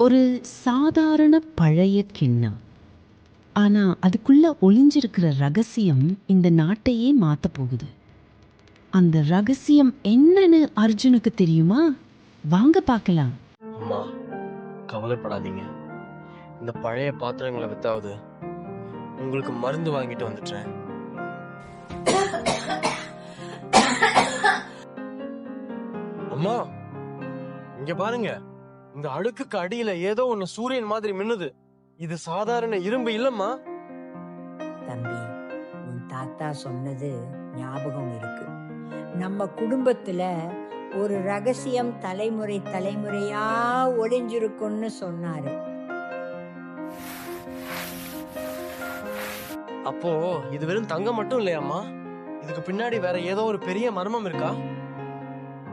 ஒரு சாதாரண பழைய கிண்ணம். ஆனா அதுக்குள்ள ஒளிஞ்சிருக்கிற ரகசியம் இந்த நாட்டையே மாத்தப் போகுது. அந்த ரகசியம் என்னன்னு அர்ஜுனுக்கு தெரியுமா? வாங்க பார்க்கலாம். அம்மா, கவலைப்படாதீங்க. இந்த பழைய பாத்திரங்களை வித்தாவது உங்களுக்கு மருந்து வாங்கிட்டு வந்துட்டேன். அம்மா, இங்க பாருங்க. இந்த அடுக்குக்கு அடியில ஏதோ ஒண்ணு சூரியன் மாதிரி மின்னுது. இது சாதாரண இரும்பு இல்லம்மா. தம்பி, உன் தாத்தா சொன்னது ஞாபகம் இருக்கு. நம்ம குடும்பத்துல ஒரு ரகசியம் தலைமுறை தலைமுறையா ஒளிஞ்சிருக்கும்னு சொன்னாரு. அப்போ இது வெறும் தங்கம் மட்டும் இல்லையாம்மா? இதுக்கு பின்னாடி வேற ஏதோ ஒரு பெரிய மர்மம் இருக்கா?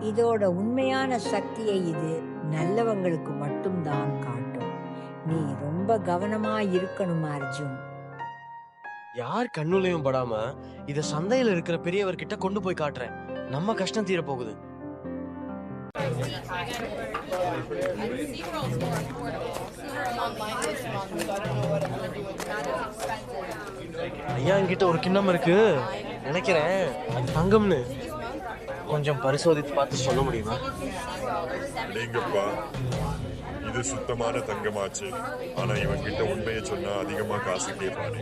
இதோட உண்மையான சக்தியை இது நல்லவங்களுக்கு மட்டும்தான் காட்டும். நீ ரொம்ப கவனமா இருக்கணும் அர்ஜுன். யார் கண்ணுலயும் படாம இத சந்தையில இருக்கிற பெரியவர்கிட்ட கொண்டு போய் காட்டுறேன். நம்ம கஷ்டம் தீர போகுது. ஐயா, என்கிட்ட ஒரு கிண்ணம் இருக்கு நினைக்கிறேன். அது தங்கம்னு. கொஞ்சம் பரிசோதித்து பார்த்து சொல்ல முடியுமா? அடேங்கப்பா, இது சுத்தமான தங்கமாச்சு. ஆனா இவன் கிட்ட உண்மையை சொன்னா அதிகமா காசு கேட்பாரு.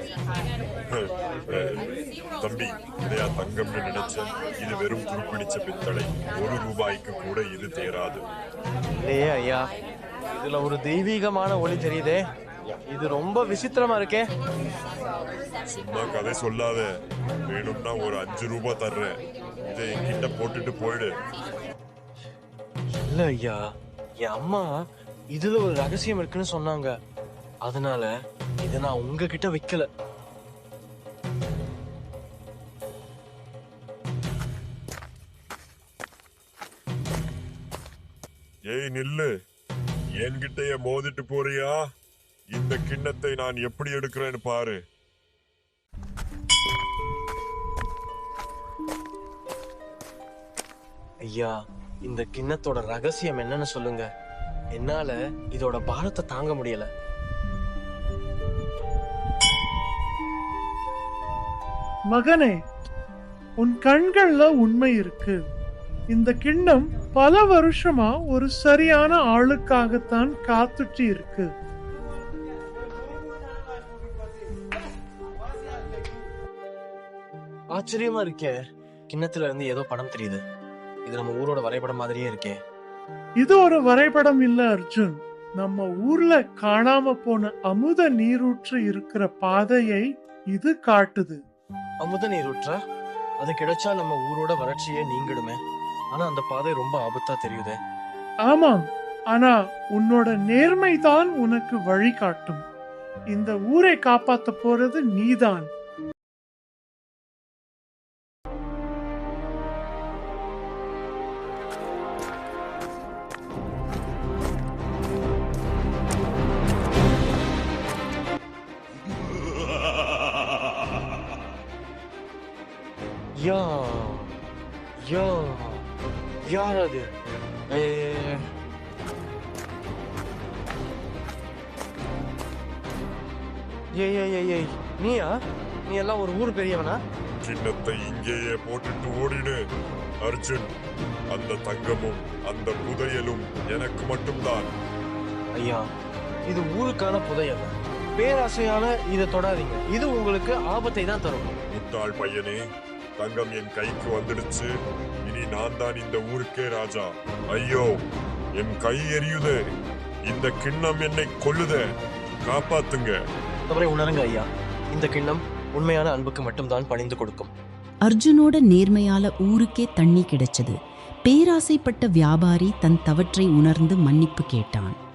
தம்பி, இதையா தங்கம்னு நினைச்சேன். இது வெறும் துருப்பிடிச்ச பித்தளை. ₹1 கூட இது தேராது. இல்லையே ஐயா, இதுல ஒரு தெய்வீகமான ஒளி தெரியுதே. இது ரொம்ப விசித்திரமா இருக்கே. சும்மா கதை சொல்லாத. வேணும்னா ஒரு ₹5 தர்றேன். இதை என்கிட்ட போட்டுட்டு போயிடு. இல்ல ஐயா, என் அம்மா இதுல ஒரு ரகசியம் இருக்குன்னு சொன்னாங்க. அதனால இதை நான் உங்ககிட்ட வைக்கல. ஏய் நில்லு, என்கிட்டயே மோதிட்டு போறியா? இந்த கிண்ணத்தை நான் எப்படி எடுக்கிறேன்னு பாரு. ஐயா, இந்த கிண்ணத்தோட ரகசியம் என்னன்னு சொல்லுங்க. என்னால இதோட பாரத்தை தாங்க முடியல. மகனே, உன் கண்கள்ல உண்மை இருக்கு. இந்த கிண்ணம் பல வருஷமா ஒரு சரியான ஆளுக்காகத்தான் காத்துட்டு இருக்கு. ஆச்சரியமா இருக்கே. கிண்ணத்துல இருந்து ஏதோ படம் தெரியுது. இது நம்ம ஊரோட வரைபடம் மாதிரியே இருக்கே. இது ஒரு வரைபடம் இல்ல அர்ஜுன். நம்ம ஊர்ல காணாம போன அமுத நீரூற்று இருக்கிற பாதையை இது காட்டுது. அமுத நீரூற்றா? அது கிடைச்சா நம்ம ஊரோட வறட்சியே நீங்கிடுமே. ஆனா அந்த பாதை ரொம்ப ஆபத்தா தெரியுதே. ஆமாம், ஆனா உன்னோட நேர்மை தான் உனக்கு வழி காட்டும். இந்த ஊரை காப்பாத்த போறது நீதான். யா யா யார் அது? ஏய், நீயா? நீ எல்லாம் ஒரு ஊர் பெரியவனா? கிண்ணத்தை இங்கேயே போட்டுட்டு ஓடிடு அர்ஜுன். அந்த தங்கமும் அந்த புதையலும் எனக்கு மட்டும்தான். ஐயா, இது ஊருக்கான புதையல். பேராசையான இதை தொடாதீங்க. இது உங்களுக்கு ஆபத்தை தான் தரும். முட்டாள் பையனே, தங்கம் என் கைக்கு வந்துடுச்சு. இனி நான் தான் இந்த ஊருக்கே ராஜா. ஐயோ, என் கை எரியுது. இந்த கிண்ணம் என்னை கொல்லுதே. காப்பாத்துங்க. அவரை உணருங்க ஐயா. இந்த கிண்ணம் உண்மையான அன்புக்கு மட்டும்தான் பணிந்து கொடுக்கும். அர்ஜுனோட நேர்மையால ஊருக்கே தண்ணி கிடைச்சது. பேராசைப்பட்ட வியாபாரி தன் தவற்றை உணர்ந்து மன்னிப்பு கேட்டான்.